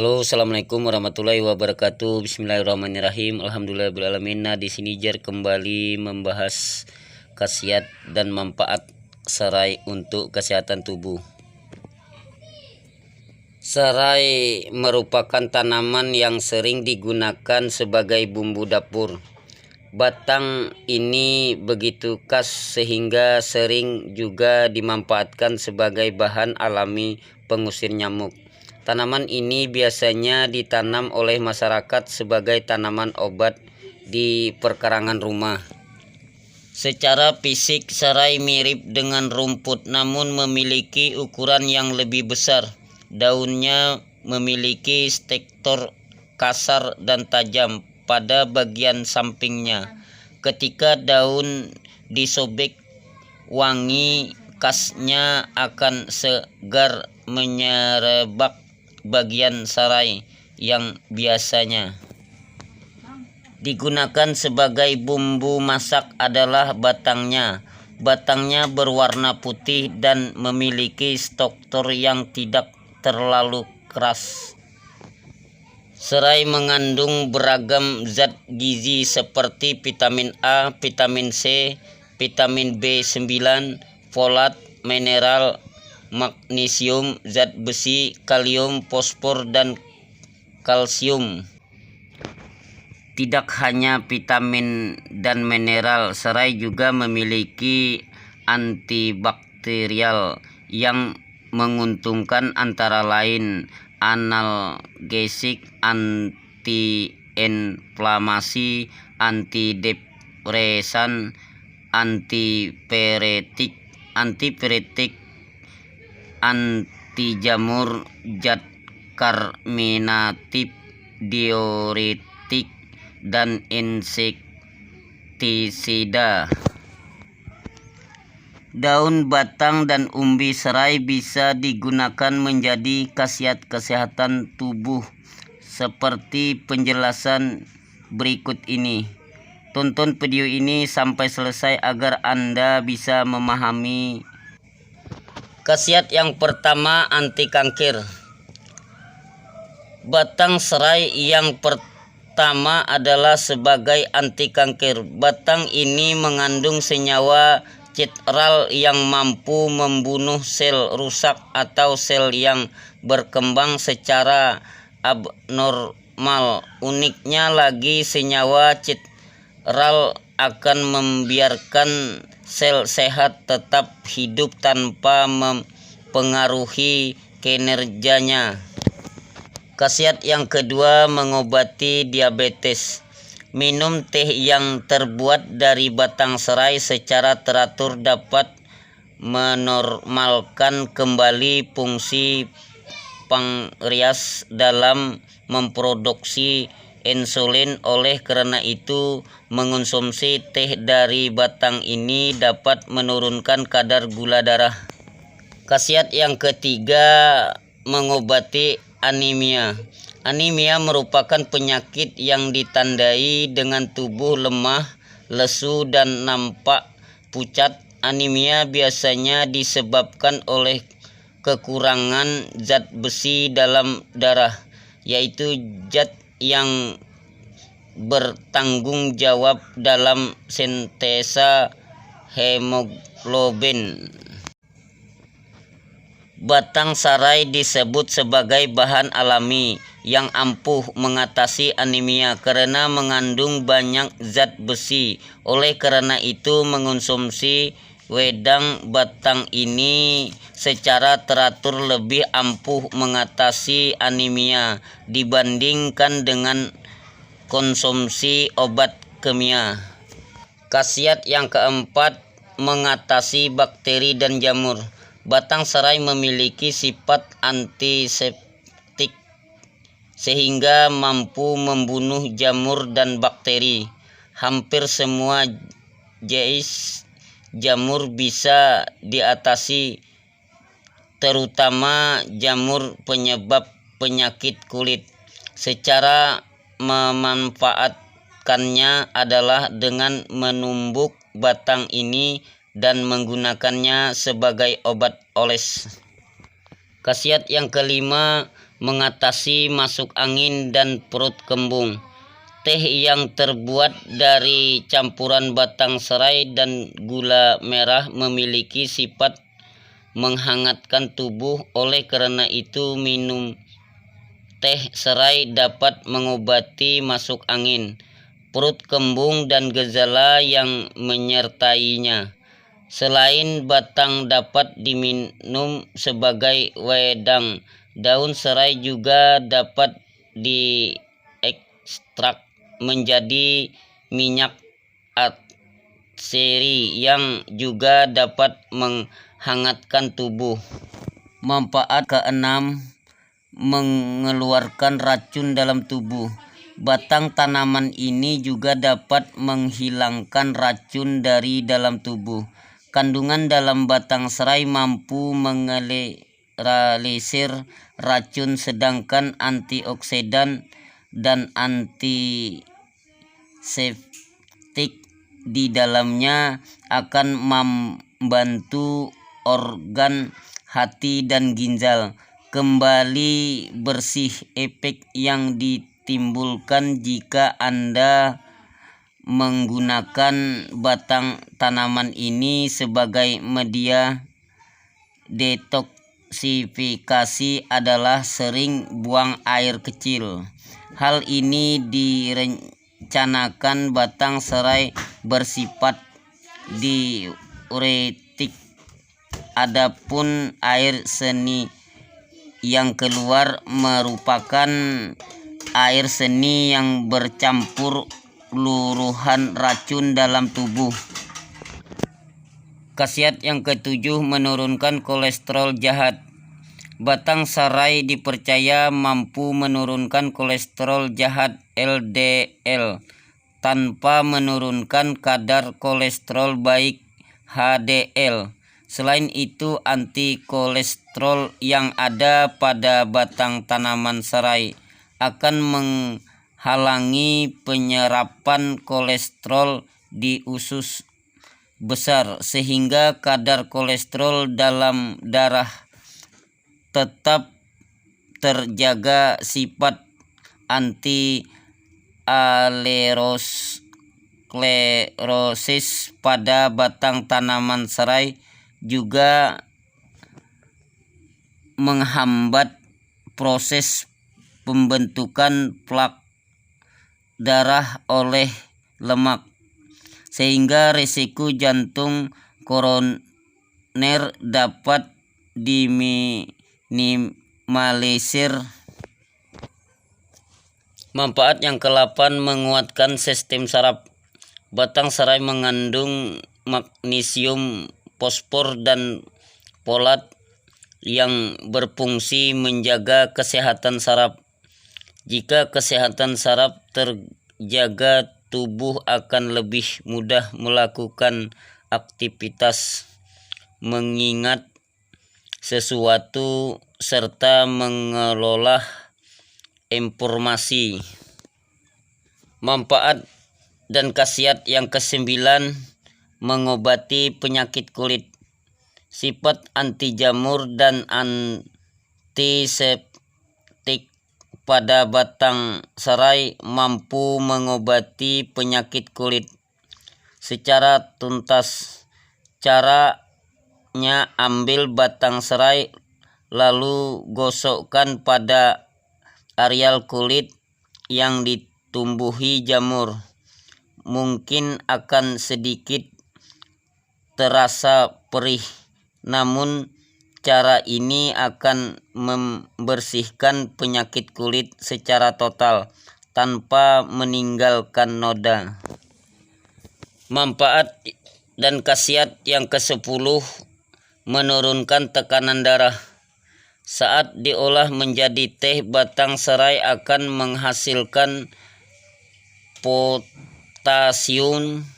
Halo, assalamualaikum warahmatullahi wabarakatuh. Bismillahirrahmanirrahim. Alhamdulillahirobbilalamin. Nah, di sini Jar kembali membahas khasiat dan manfaat serai untuk kesehatan tubuh. Serai merupakan tanaman yang sering digunakan sebagai bumbu dapur. Batang ini begitu khas sehingga sering juga dimanfaatkan sebagai bahan alami pengusir nyamuk. Tanaman ini biasanya ditanam oleh masyarakat sebagai tanaman obat di perkarangan rumah. Secara fisik, serai mirip dengan rumput namun memiliki ukuran yang lebih besar. Daunnya memiliki tekstur kasar dan tajam pada bagian sampingnya. Ketika daun disobek, wangi khasnya akan segar menyerebak bagian serai yang biasanya digunakan sebagai bumbu masak adalah batangnya. Batangnya berwarna putih dan memiliki struktur yang tidak terlalu keras. Serai mengandung beragam zat gizi seperti vitamin A, vitamin C, vitamin B9, folat, mineral, magnesium, zat besi, kalium, fosfor, dan kalsium. Tidak hanya vitamin dan mineral, serai juga memiliki antibakterial yang menguntungkan, antara lain analgesik, antiinflamasi, antidepresan, antipiretik, anti jamur, zat karminatif, diuretik, dan insektisida. Daun, batang, dan umbi serai bisa digunakan menjadi khasiat kesehatan tubuh seperti penjelasan berikut ini. Tonton video ini sampai selesai agar Anda bisa memahami. Khasiat yang pertama, anti kanker. Batang serai yang pertama adalah sebagai anti kanker. Batang ini mengandung senyawa citral yang mampu membunuh sel rusak atau sel yang berkembang secara abnormal. Uniknya lagi, senyawa citral akan membiarkan sel sehat tetap hidup tanpa mempengaruhi kinerjanya. Khasiat yang kedua, mengobati diabetes. Minum teh yang terbuat dari batang serai secara teratur dapat menormalkan kembali fungsi pankreas dalam memproduksi insulin. Oleh karena itu, mengonsumsi teh dari batang ini dapat menurunkan kadar gula darah. Khasiat yang ketiga, mengobati anemia. Anemia merupakan penyakit yang ditandai dengan tubuh lemah, lesu, dan nampak pucat. Anemia biasanya disebabkan oleh kekurangan zat besi dalam darah, yaitu zat yang bertanggung jawab dalam sintesa hemoglobin. Batang serai disebut sebagai bahan alami yang ampuh mengatasi anemia karena mengandung banyak zat besi. Oleh karena itu, mengonsumsi wedang batang ini secara teratur lebih ampuh mengatasi anemia dibandingkan dengan konsumsi obat kimia. Khasiat yang keempat, mengatasi bakteri dan jamur. Batang serai memiliki sifat antiseptik sehingga mampu membunuh jamur dan bakteri. Hampir semua jenis jamur bisa diatasi, terutama jamur penyebab penyakit kulit. Cara memanfaatkannya adalah dengan menumbuk batang ini dan menggunakannya sebagai obat oles. Khasiat yang kelima, mengatasi masuk angin dan perut kembung. Teh yang terbuat dari campuran batang serai dan gula merah memiliki sifat menghangatkan tubuh. Oleh karena itu, minum teh serai dapat mengobati masuk angin, perut kembung, dan gejala yang menyertainya. Selain batang dapat diminum sebagai wedang, daun serai juga dapat diekstrak menjadi minyak atsiri yang juga dapat menghangatkan tubuh. Manfaat keenam, mengeluarkan racun dalam tubuh. Batang tanaman ini juga dapat menghilangkan racun dari dalam tubuh. Kandungan dalam batang serai mampu menetralisir racun, sedangkan antioksidan dan antiseptik di dalamnya akan membantu organ hati dan ginjal kembali bersih. Efek yang ditimbulkan jika Anda menggunakan batang tanaman ini sebagai media detoksifikasi adalah sering buang air kecil. Hal ini direncanakan batang serai bersifat diuretik. Adapun air seni yang keluar merupakan air seni yang bercampur luruhan racun dalam tubuh. Khasiat yang ketujuh, menurunkan kolesterol jahat. Batang serai dipercaya mampu menurunkan kolesterol jahat LDL tanpa menurunkan kadar kolesterol baik HDL. Selain itu, antikolesterol yang ada pada batang tanaman serai akan menghalangi penyerapan kolesterol di usus besar, sehingga kadar kolesterol dalam darah tetap terjaga. Sifat anti-aterosklerosis pada batang tanaman serai juga menghambat proses pembentukan plak darah oleh lemak, sehingga risiko jantung koroner dapat diminimalisir. Manfaat yang ke-8, menguatkan sistem saraf. Batang serai mengandung magnesium, fosfor, dan folat yang berfungsi menjaga kesehatan saraf. Jika kesehatan saraf terjaga, tubuh akan lebih mudah melakukan aktivitas, mengingat sesuatu, serta mengelola informasi. Manfaat dan khasiat yang ke-9, mengobati penyakit kulit. Sifat anti jamur dan antiseptik pada batang serai mampu mengobati penyakit kulit secara tuntas. Caranya, ambil batang serai lalu gosokkan pada areal kulit yang ditumbuhi jamur. Mungkin akan sedikit terasa perih, namun cara ini akan membersihkan penyakit kulit secara total tanpa meninggalkan noda. Manfaat dan khasiat yang ke-10, menurunkan tekanan darah. Saat diolah menjadi teh, batang serai akan menghasilkan potasium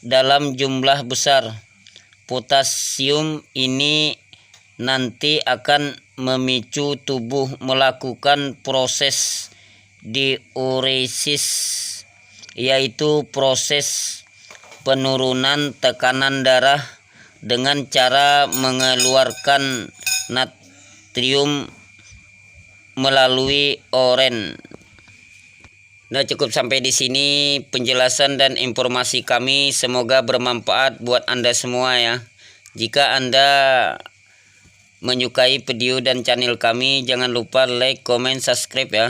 dalam jumlah besar. Potasium ini nanti akan memicu tubuh melakukan proses diuresis, yaitu proses penurunan tekanan darah dengan cara mengeluarkan natrium melalui oren. Nah, cukup sampai di sini penjelasan dan informasi kami. Semoga bermanfaat buat Anda semua ya. Jika Anda menyukai video dan channel kami, jangan lupa like, comment, subscribe ya.